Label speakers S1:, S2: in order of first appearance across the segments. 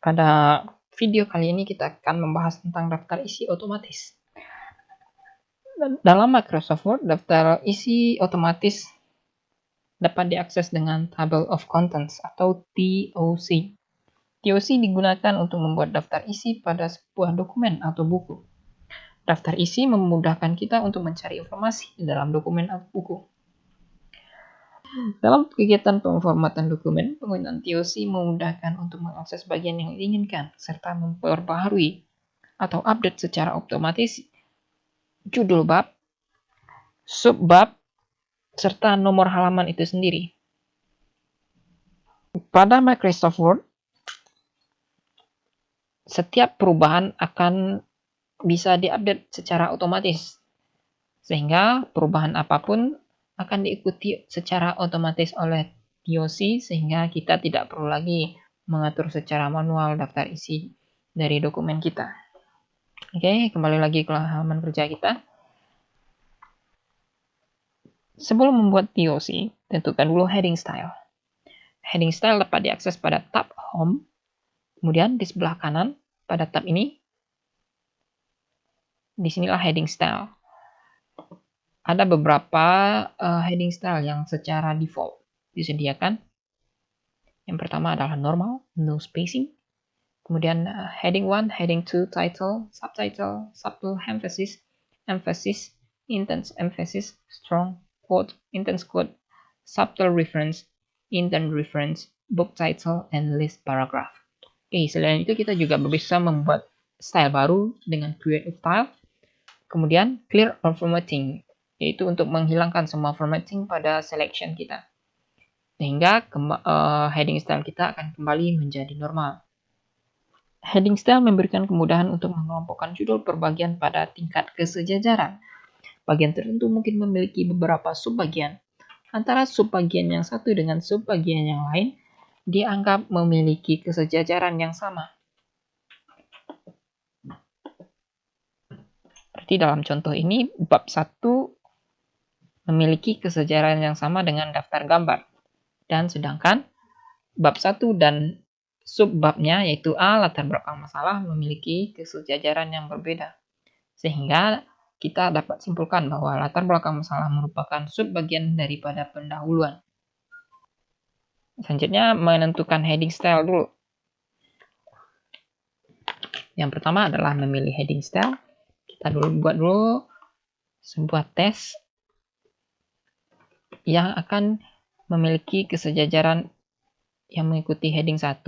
S1: Pada video kali ini kita akan membahas tentang daftar isi otomatis. Dalam Microsoft Word, daftar isi otomatis dapat diakses dengan Table of Contents atau TOC. TOC digunakan untuk membuat daftar isi pada sebuah dokumen atau buku. Daftar isi memudahkan kita untuk mencari informasi di dalam dokumen atau buku. Dalam kegiatan pemformatan dokumen, penggunaan TOC memudahkan untuk mengakses bagian yang diinginkan, serta memperbaharui atau update secara otomatis judul bab, subbab, serta nomor halaman itu sendiri. Pada Microsoft Word, setiap perubahan akan bisa diupdate secara otomatis, sehingga perubahan apapun akan diikuti secara otomatis oleh TOC, sehingga kita tidak perlu lagi mengatur secara manual daftar isi dari dokumen kita. Oke, kembali lagi ke halaman kerja kita. Sebelum membuat TOC, tentukan dulu heading style. Heading style dapat diakses pada tab Home, kemudian di sebelah kanan pada tab ini, disinilah heading style. Ada beberapa heading style yang secara default disediakan. Yang pertama adalah normal, no spacing. Kemudian heading 1, heading 2, title, subtitle, subtle emphasis, emphasis, intense emphasis, strong quote, intense quote, subtle reference, intent reference, book title, and list paragraph. Oke, selain itu kita juga bisa membuat style baru dengan create style. Kemudian clear all formatting, yaitu untuk menghilangkan semua formatting pada selection kita. Sehingga heading style kita akan kembali menjadi normal. Heading style memberikan kemudahan untuk mengelompokkan judul per bagian pada tingkat kesejajaran. Bagian tertentu mungkin memiliki beberapa subbagian. Antara subbagian yang satu dengan subbagian yang lain dianggap memiliki kesejajaran yang sama. Berarti dalam contoh ini, bab 1 memiliki kesejajaran yang sama dengan daftar gambar. Dan sedangkan bab 1 dan subbabnya yaitu A, latar belakang masalah, memiliki kesejajaran yang berbeda. Sehingga kita dapat simpulkan bahwa latar belakang masalah merupakan subbagian daripada pendahuluan. Selanjutnya menentukan heading style dulu. Yang pertama adalah memilih heading style. Kita buat dulu sebuah tes yang akan memiliki kesejajaran yang mengikuti heading 1.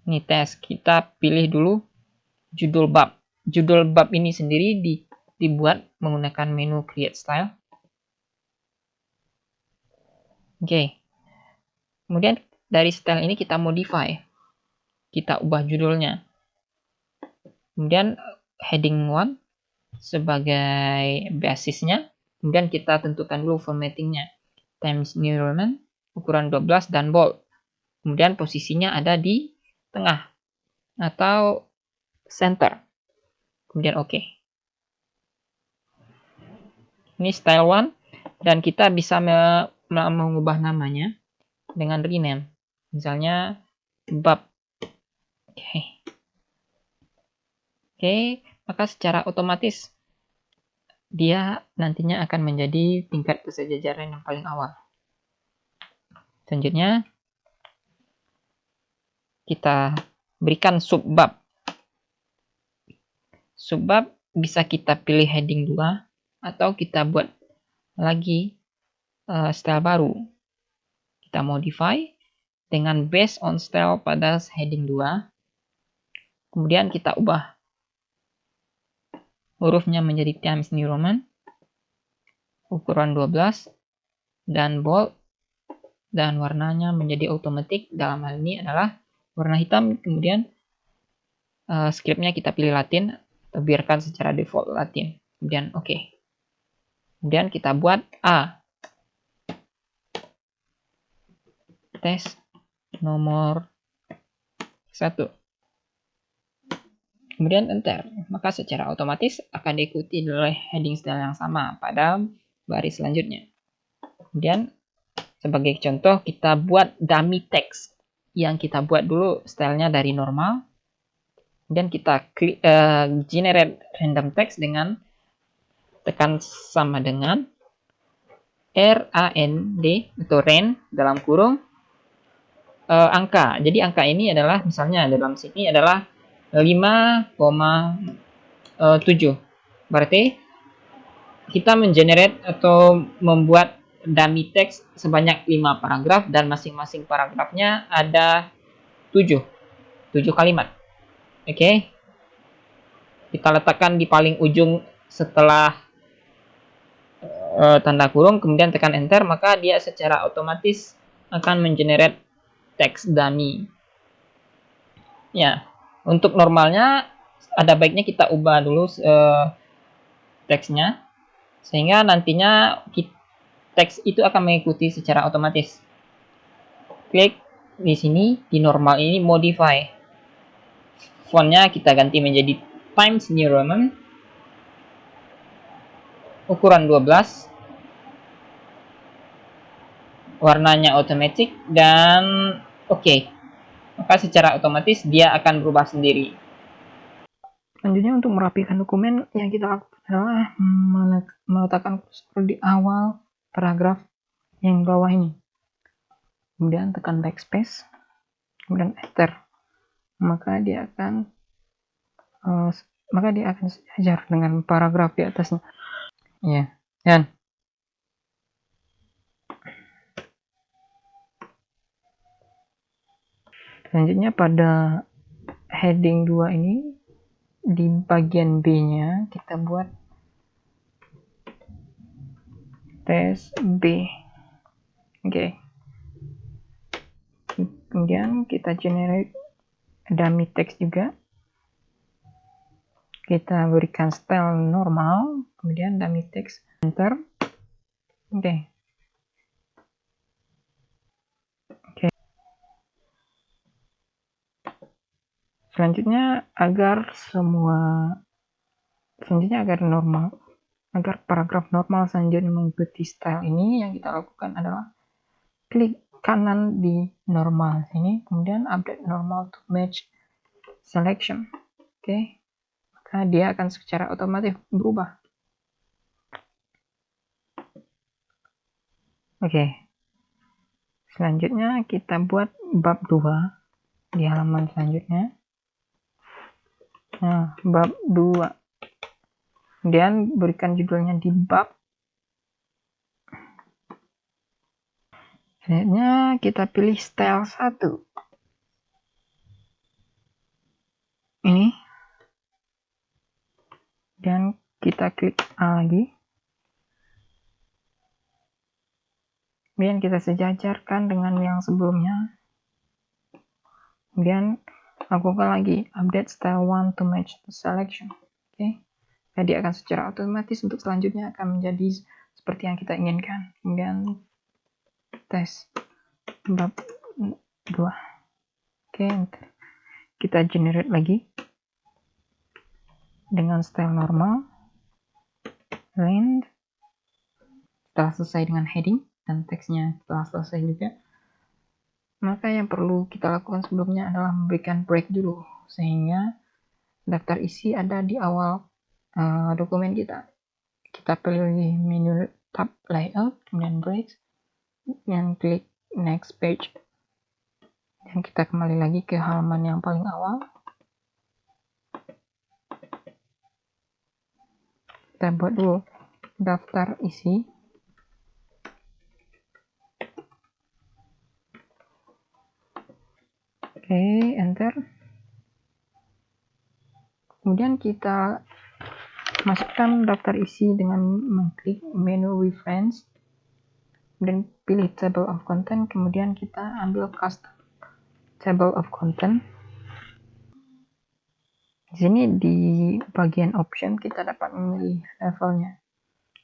S1: Ini tes, kita pilih dulu judul bab. Judul bab ini sendiri dibuat menggunakan menu create style. Oke. Kemudian dari style ini kita modify. Kita ubah judulnya. Kemudian heading 1 sebagai basisnya. Kemudian kita tentukan dulu formattingnya. Times New Roman, ukuran 12 dan bold. Kemudian posisinya ada di tengah atau center. Kemudian oke. Ini style 1 dan kita bisa mengubah namanya dengan rename. Misalnya bab. Oke, maka secara otomatis dia nantinya akan menjadi tingkat kesejajaran yang paling awal. Selanjutnya kita berikan subbab. Subbab bisa kita pilih heading 2 atau kita buat lagi style baru. Kita modify dengan based on style pada heading 2. Kemudian kita ubah hurufnya menjadi Times New Roman, ukuran 12 dan bold, dan warnanya menjadi automatic. Dalam hal ini adalah warna hitam. Kemudian scriptnya kita pilih Latin atau biarkan secara default Latin. Kemudian oke. Kemudian kita buat A. Tes nomor 1. Kemudian enter. Maka secara otomatis akan diikuti oleh heading style yang sama pada baris selanjutnya. Kemudian sebagai contoh kita buat dummy text yang kita buat dulu stylenya dari normal, dan kita klik generate random text dengan tekan sama dengan RAND atau RAND dalam kurung angka. Jadi angka ini adalah misalnya dalam sini adalah 5,7. Berarti kita mengenerate atau membuat dummy text sebanyak 5 paragraf dan masing-masing paragrafnya ada 7 kalimat. Oke. Kita letakkan di paling ujung setelah tanda kurung, kemudian tekan enter, maka dia secara otomatis akan mengenerate teks dummy. Ya, untuk normalnya ada baiknya kita ubah dulu teksnya, sehingga nantinya teks itu akan mengikuti secara otomatis. Klik di sini, di normal ini modify. Fontnya kita ganti menjadi Times New Roman, ukuran 12, warnanya automatic, dan oke. Maka secara otomatis dia akan berubah sendiri. Selanjutnya untuk merapikan dokumen yang kita lakukan adalah meletakkan kursor di awal paragraf yang bawah ini. Kemudian tekan backspace, kemudian enter. Maka dia akan sejajar dengan paragraf di atasnya. Ya, dan selanjutnya pada heading 2 ini, di bagian B-nya kita buat tes B. Oke. Kemudian kita generate dummy text juga. Kita berikan style normal, kemudian dummy text, enter. Oke. Selanjutnya agar normal, agar paragraf normal selanjutnya mengikuti style ini, yang kita lakukan adalah klik kanan di normal ini, kemudian update normal to match selection. Oke. Maka dia akan secara otomatis berubah. Oke. Selanjutnya kita buat bab 2 di halaman selanjutnya. Nah, bab 2. Kemudian berikan judulnya di bab. Selanjutnya kita pilih style 1. Ini. Dan kita klik A lagi. Kemudian kita sejajarkan dengan yang sebelumnya. Kemudian lakukan lagi update style 1 to match the selection. Oke. Jadi akan secara otomatis untuk selanjutnya akan menjadi seperti yang kita inginkan. Kemudian tes bab 2. Oke, kita generate lagi dengan style normal, length. Setelah selesai dengan heading dan teksnya telah selesai juga, maka yang perlu kita lakukan sebelumnya adalah memberikan break dulu, sehingga daftar isi ada di awal dokumen kita. Kita pilih menu tab layout, kemudian break, dan klik next page, dan kita kembali lagi ke halaman yang paling awal. Kita buat dulu daftar isi. Oke, enter. Kemudian kita masukkan daftar isi dengan mengklik menu reference, dan pilih table of content, kemudian kita ambil custom table of content. Di sini di bagian option kita dapat memilih levelnya.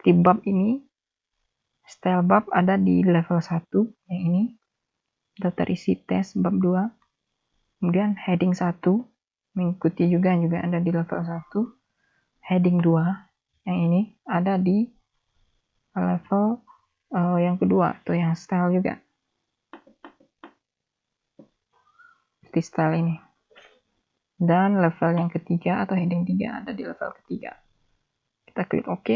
S1: Di bab ini, style bab ada di level 1, yang ini, daftar isi tes bab 2. Kemudian heading 1 mengikuti juga ada di level 1. Heading 2 yang ini ada di level yang kedua atau yang style juga. seperti style ini. Dan level yang ketiga atau heading 3 ada di level ketiga. Kita klik OK.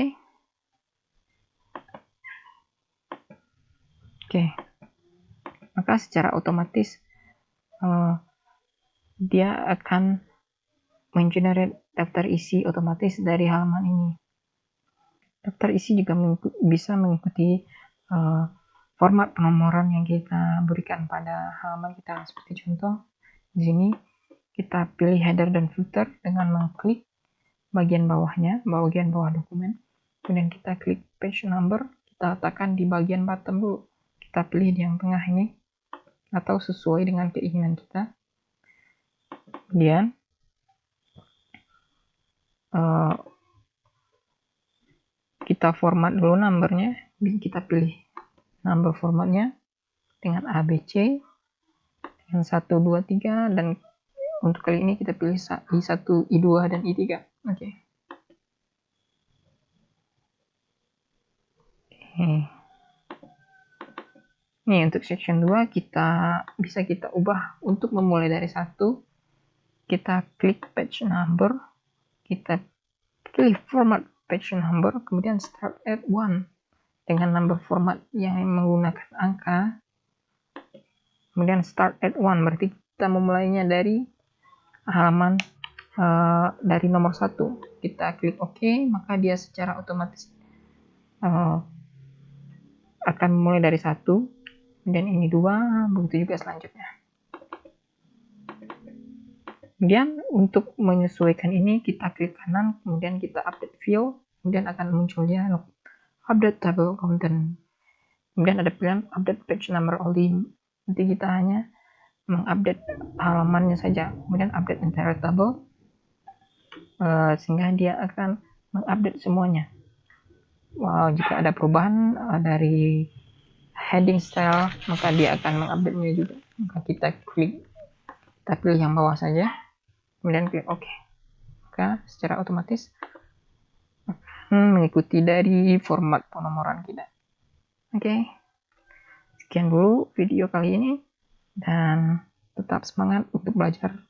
S1: Oke. Maka secara otomatis dia akan mengenerate daftar isi otomatis dari halaman ini. Daftar isi juga bisa mengikuti format penomoran yang kita berikan pada halaman kita. Seperti contoh di sini kita pilih header dan footer dengan mengklik bagian bawahnya, bagian bawah dokumen. Kemudian kita klik page number, kita letakkan di bagian bottom dulu. Kita pilih di yang tengah ini atau sesuai dengan keinginan kita. Kemudian kita format dulu numbernya, kita pilih number formatnya dengan ABC dengan 1, 2, 3, dan untuk kali ini kita pilih I1, I2, dan I3. Oke. Nih untuk section 2 bisa kita ubah untuk memulai dari 1. Kita klik page number, kita pilih format page number, kemudian start at 1 dengan number format yang menggunakan angka. Kemudian start at 1 berarti kita memulainya dari halaman dari nomor 1. Kita klik OK, maka dia secara otomatis akan mulai dari 1, dan ini 2, begitu juga selanjutnya. Kemudian untuk menyesuaikan ini kita klik kanan, kemudian kita update field, kemudian akan munculnya update table content. Kemudian ada pilihan update page number only, nanti kita hanya mengupdate halamannya saja. Kemudian update entire table, sehingga dia akan mengupdate semuanya. Jika ada perubahan dari heading style, maka dia akan mengupdate-nya juga. Maka kita pilih yang bawah saja, kemudian klik OK. Maka secara otomatis mengikuti dari format penomoran kita. Oke. Sekian dulu video kali ini, dan tetap semangat untuk belajar